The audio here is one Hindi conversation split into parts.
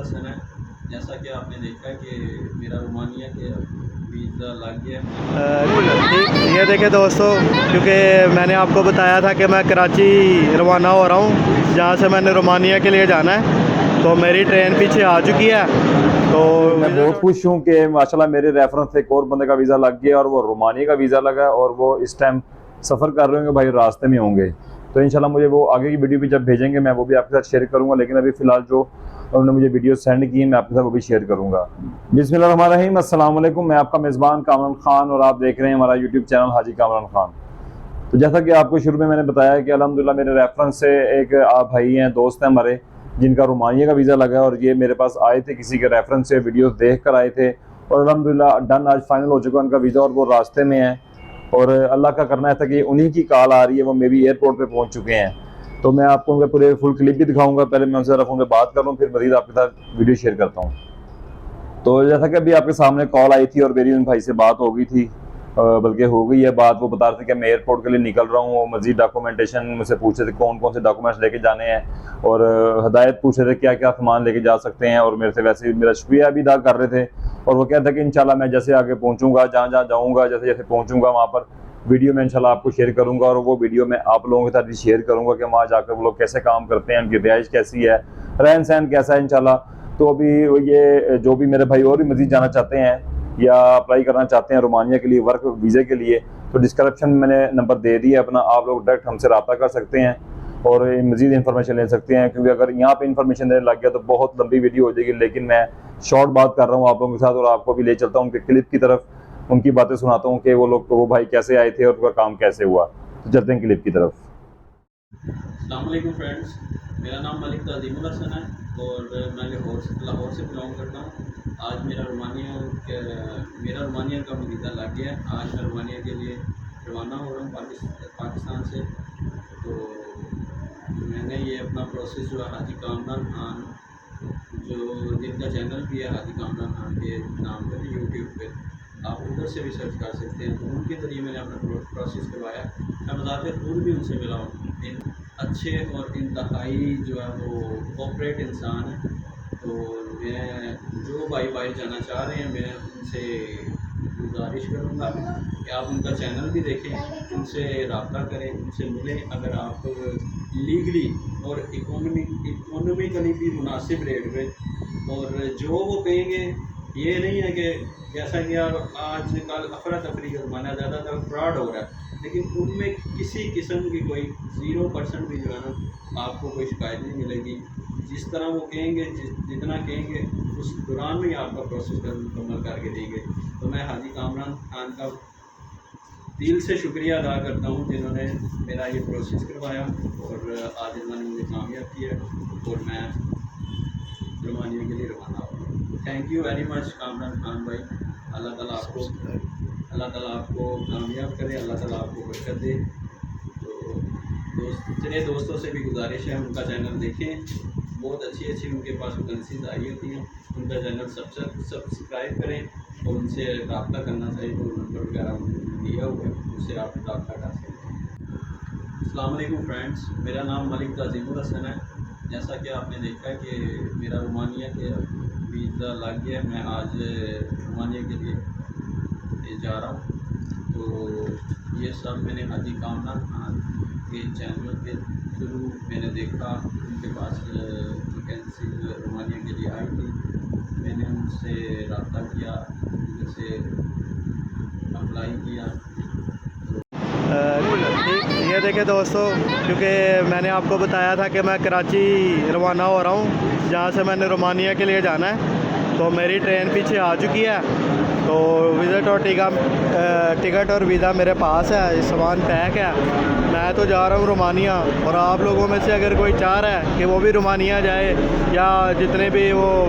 हसन है। जैसा कि आपने देखा कि मेरा रोमानिया के वीज़ा लग गया। ठीक, ये देखे दोस्तों, क्योंकि मैंने आपको बताया था कि मैं कराची रवाना हो रहा हूँ, जहाँ से मैंने रोमानिया के लिए जाना है। तो मेरी ट्रेन पीछे आ चुकी है। तो मैं बहुत खुश हूँ कि माशाल्लाह मेरे रेफरेंस से एक और बंदे का वीज़ा लग गया और वो रोमानिया का वीज़ा लगा और वो इस टाइम सफ़र कर रहे होंगे, भाई रास्ते में होंगे। तो इंशाल्लाह मुझे वो आगे की वीडियो भी जब भेजेंगे मैं वो भी आपके साथ शेयर करूँगा, लेकिन अभी फ़िलहाल जो उन्होंने मुझे वीडियो सेंड की है मैं आपके साथ वो भी शेयर करूँगा। बिस्मिल्लाहिर्रहमानिर्रहीम, अस्सलाम वालेकुम। मैं आपका मेज़बान कामरान खान और आप देख रहे हैं हमारा यूट्यूब चैनल हाजी कामरान खान। तो जैसा कि आपको शुरू में मैंने बताया कि अल्हम्दुलिल्लाह मेरे रेफरेंस से एक आप भाई हैं, दोस्त हैं हमारे, जिनका रोमानिया का वीज़ा लगा है और ये मेरे पास आए थे, किसी के रेफरेंस से वीडियोस देख कर आए थे और अल्हम्दुलिल्लाह डन, आज फाइनल हो चुका उनका वीज़ा और वो रास्ते में है। और अल्लाह का करना था कि उन्हीं की कॉल आ रही है, वो मे बी एयरपोर्ट पे पहुंच चुके हैं। तो मैं आपको उनके पूरे फुल क्लिप भी दिखाऊंगा। पहले मैं उनसे फ़ोन पे बात कर लूँ, फिर मज़ीद आपके साथ वीडियो शेयर करता हूँ। तो जैसा कि अभी आपके सामने कॉल आई थी और मेरी उन भाई से बात हो गई थी, बल्कि हो गई है बात। वो बता रहे थे कि मैं एयरपोर्ट के लिए निकल रहा हूँ, मज़ीद डॉक्यूमेंटेशन मुझसे पूछ रहे थे कौन कौन से डॉक्यूमेंट्स लेके जाने हैं और हदायत पूछ रहे थे क्या क्या सामान लेके जा सकते हैं। और मेरे से वैसे मेरा शुक्रिया भी अदा कर रहे थे और वो कहते थे कि इंशाल्लाह मैं जैसे आगे पहुँचूँगा, जहाँ जहाँ जाऊँगा, जैसे जैसे पहुँचूँगा वहाँ पर वीडियो में इंशाल्लाह आपको शेयर करूँगा और वो वीडियो मैं आप लोगों के साथ भी शेयर करूँगा कि वहाँ जाकर वो लोग कैसे काम करते हैं, उनकी रिहाइश कैसी है, रहन सहन कैसा है इंशाल्लाह। तो अभी ये जो भी मेरे भाई और भी मज़ीद जाना चाहते हैं या अप्लाई करना चाहते हैं रोमानिया के लिए वर्क वीज़े के लिए, तो डिस्क्रिप्शन में मैंने नंबर दे दिया अपना, आप लोग डायरेक्ट हमसे रब्ता कर सकते हैं और मज़ीद इन्फॉर्मेशन ले सकते हैं। क्योंकि अगर यहाँ पे इन्फॉर्मेशन देने लग गया तो बहुत लंबी वीडियो हो जाएगी, लेकिन मैं शॉर्ट बात कर रहा हूँ आप लोगों के साथ और आपको भी ले चलता हूँ उनके क्लिप की तरफ, उनकी बातें सुनाता हूँ कि वो लोग, वो भाई कैसे आए थे और उनका काम कैसे हुआ। तो चलते हैं क्लिप की तरफ। अस्सलाम वालेकुम फ्रेंड्स, मेरा नाम मलिक तज़ीमुल हसन है और मैं लाहौर से बिलोंग करता हूँ। आज मेरा रोमानिया का वीज़ा लग गया है। आज मैं रोमानिया के लिए रवाना हो रहा हूँ पाकिस्तान से। तो मैंने ये अपना प्रोसेस जो है हाजी कामरान खान, जो जिनका चैनल भी है हाजी कामरान खान के नाम पर यूट्यूब पे, आप उधर से भी सर्च कर सकते हैं। तो उनके ज़रिए मैंने अपना प्रोसेस करवाया। मैं बज़ाते खुद भी उनसे मिला हूँ, अच्छे और इंतहाई जो है वो कोऑपरेट इंसान है। तो मैं जो भाई जाना चाह रहे हैं, मैं उनसे गुजारिश करूँगा कि आप उनका चैनल भी देखें, उनसे रब्ता करें, उनसे मिलें। अगर आप लीगली और इकोनॉमिकली भी मुनासिब रेट पे, और जो वो कहेंगे, ये नहीं है कि जैसा कि आप आजकल अफरा तफरी का ज़माना, ज़्यादातर फ्रॉड हो रहा है, लेकिन उनमें किसी किस्म की कोई 0% भी जो है ना आपको कोई शिकायत नहीं मिलेगी। जिस तरह वो कहेंगे, जितना कहेंगे उस दौरान में आपका प्रोसेस मुकम्मल करके देंगे। तो मैं हाजी कामरान खान का दिल से शुक्रिया अदा करता हूँ जिन्होंने मेरा ये प्रोसेस करवाया और आज इन्होंने मुझे कामयाब किया और मैं रोमानिया के लिए रवाना हुआ। Thank you very much Kamran Khan भाई। अल्लाह ताला आपको कामयाब करे, अल्लाह ताला आपको बरकत दे। तो चलिए, दोस्तों से भी गुजारिश है उनका चैनल देखें, बहुत अच्छी उनके पास वैकेंसीज आई होती हैं। उनका चैनल सब्सक्राइब करें और उनसे रब्ता करना चाहिए तो नंबर वगैरह उन्होंने दिया हुआ है, उससे आप रब्ता कर सकते हैं। अस्सलाम वालेकुम फ्रेंड्स, मेरा नाम मलिक तज़ीमुल हसन है। जैसा कि आपने देखा कि मेरा रोमानिया के वीज़ा लग गया, मैं आज रोमानिया के लिए जा रहा हूँ। तो ये सब मैंने हाजी कामरान खान के चैनल के थ्रू मैंने देखा, उनके पास वैकेंसी रोमानिया के लिए आई थी। मैंने उनसे रब्ता किया, उनसे अप्लाई किया। ठीक, ये देखे दोस्तों, क्योंकि मैंने आपको बताया था कि मैं कराची रवाना हो रहा हूँ, जहाँ से मैंने रोमानिया के लिए जाना है। तो मेरी ट्रेन पीछे आ चुकी है। तो विज़िट और टिकट और वीज़ा मेरे पास है, सामान पैक है। मैं तो जा रहा हूँ रोमानिया, और आप लोगों में से अगर कोई चाह रहा है कि वो भी रोमानिया जाए, या जितने भी वो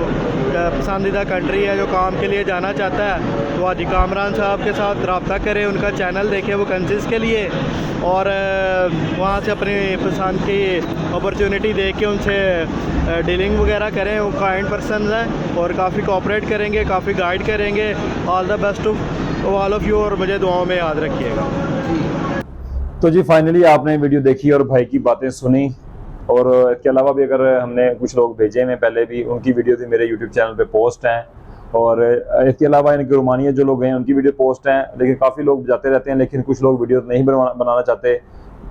पसंदीदा कंट्री है जो काम के लिए जाना चाहता है, तो हाजी कामरान साहब के साथ रब्ता करें, उनका चैनल देखें वैकेंसीज़ के लिए, और वहाँ से अपनी पसंद की अपॉर्चुनिटी देख के उनसे डीलिंग वगैरह करें। वो काइंड पर्सन हैं और काफ़ी कोऑपरेट करेंगे, काफ़ी गाइड करेंगे। All the best to all of you, और मुझे दुआओं में याद रखिएगा। तो जी फाइनली आपने वीडियो देखी और भाई की बातें सुनी और इसके अलावा भी अगर हमने कुछ लोग भेजे हैं पहले भी, उनकी वीडियो भी मेरे यूट्यूब चैनल पे पोस्ट हैं। और इसके अलावा इनके रोमानिया जो लोग हैं उनकी वीडियो पोस्ट हैं, लेकिन काफ़ी लोग जाते रहते हैं, लेकिन कुछ लोग वीडियो नहीं बनाना चाहते,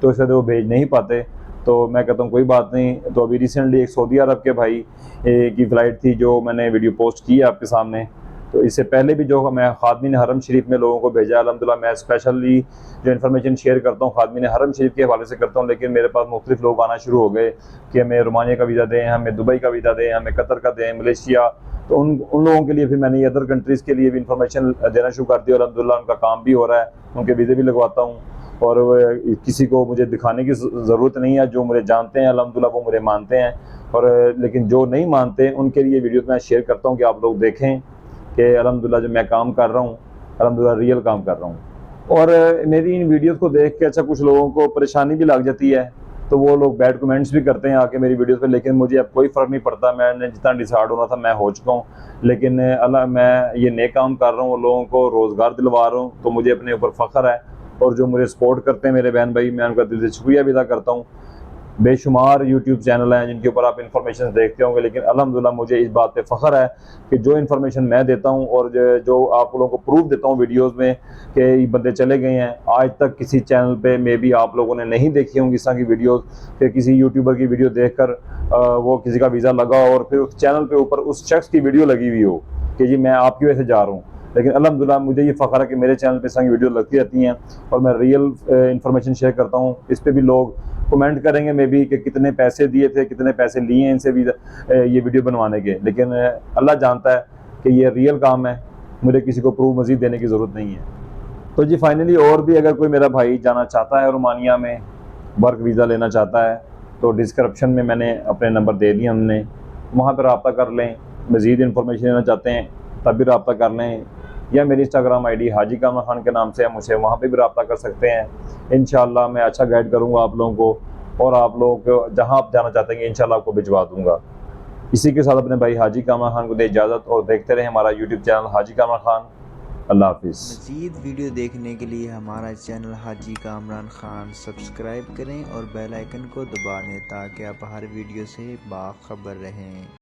तो इसलिए वो भेज नहीं पाते। तो मैं कहता हूँ कोई बात नहीं। तो अभी रिसेंटली एक सऊदी अरब के भाई की फ़्लाइट थी जो मैंने वीडियो पोस्ट की है आपके सामने। तो इससे पहले भी जो मैं खादमीन हरम शरीफ में लोगों को भेजा, अल्हम्दुलिल्लाह मैं स्पेशली जो इन्फॉर्मेशन शेयर करता हूँ खादमीन हरम शरीफ के हवाले से करता हूँ, लेकिन मेरे पास मुख्तलिफ लोग आना शुरू हो गए कि हमें रोमानिया का वीज़ा दें, हमें दुबई का वीज़ा दें, हमें कतर का दें, मलेशिया। तो उन लोगों के लिए फिर मैंने अदर कंट्रीज़ के लिए भी इंफॉर्मेशन देना शुरू कर दी और अल्हम्दुलिल्लाह उनका काम भी हो रहा है, उनके वीज़े भी लगवाता हूँ। और किसी को मुझे दिखाने की ज़रूरत नहीं है, जो मुझे जानते हैं अल्हम्दुलिल्लाह वो मुझे मानते हैं, और लेकिन जो नहीं मानते उनके लिए वीडियो मैं शेयर करता हूँ कि आप लोग देखें कि अल्हम्दुलिल्लाह जो मैं काम कर रहा हूँ अल्हम्दुलिल्लाह रियल काम कर रहा हूँ। और मेरी इन वीडियोस को देख के अच्छा कुछ लोगों को परेशानी भी लग जाती है, तो वो लोग बैड कमेंट्स भी करते हैं आके मेरी वीडियोस पे, लेकिन मुझे अब कोई फ़र्क नहीं पड़ता। मैंने जितना डिसाइड होना था मैं हो चुका हूँ, लेकिन अल्लाह मैं ये नेक काम कर रहा हूँ, लोगों को रोज़गार दिलवा रहा हूँ, तो मुझे अपने ऊपर फ़ख्र है। और जो मुझे सपोर्ट करते हैं मेरे बहन भाई, मैं उनका दिल से शुक्रिया भी अदा करता हूँ। बेशुमार यूट्यूब चैनल हैं जिनके ऊपर आप इन्फॉर्मेशन देखते होंगे, लेकिन अल्हम्दुलिल्लाह मुझे इस बात पे फ़ख्र है कि जो इन्फॉर्मेशन मैं देता हूँ और जो आप लोगों को प्रूफ देता हूँ वीडियोस में कि ये बंदे चले गए हैं, आज तक किसी चैनल पे मे भी आप लोगों ने नहीं देखी होंगी इस तरह की वीडियोस कि किसी यूट्यूबर की वीडियो देखकर वो किसी का वीज़ा लगा और फिर उस चैनल पे ऊपर उस शख्स की वीडियो लगी हुई हो कि जी मैं आपकी वजह से जा रहा हूँ। लेकिन अल्हम्दुलिल्लाह मुझे ये फ़ख्र है कि मेरे चैनल पे इस तरह की वीडियो लगती रहती हैं और मैं रियल इन्फॉर्मेशन शेयर करता हूँ। इस पर भी लोग कमेंट करेंगे मे बी कि कितने पैसे दिए थे, कितने पैसे लिए हैं इनसे ये वीडियो बनवाने के, लेकिन अल्लाह जानता है कि ये रियल काम है, मुझे किसी को प्रूफ मज़ीद देने की ज़रूरत नहीं है। तो जी फाइनली और भी अगर कोई मेरा भाई जाना चाहता है रोमानिया में, वर्क वीज़ा लेना चाहता है, तो डिस्क्रिप्शन में मैंने अपने नंबर दे दिए हमने, वहाँ पर रब्ता कर लें। मज़ीद इन्फॉर्मेशन लेना चाहते हैं तब भी रब्ता कर लें, या मेरी इंस्टाग्राम आईडी हाजी कामरान खान के नाम से है, मुझे वहाँ पे भी रब्ता कर सकते हैं। इंशाअल्लाह मैं अच्छा गाइड करूँगा आप लोगों को, और आप लोग जहाँ आप जाना चाहते हैं इंशाअल्लाह आपको भिजवा दूँगा। इसी के साथ अपने भाई हाजी कामरान खान को दे इजाज़त, और देखते रहें हमारा यूट्यूब चैनल हाजी कामरान खान। अल्लाह हाफिज़। मज़ीद वीडियो देखने के लिए हमारा चैनल हाजी कामरान खान सब्सक्राइब करें और बेल आइकन को दबा दें ताकि आप हर वीडियो से बाखबर रहें।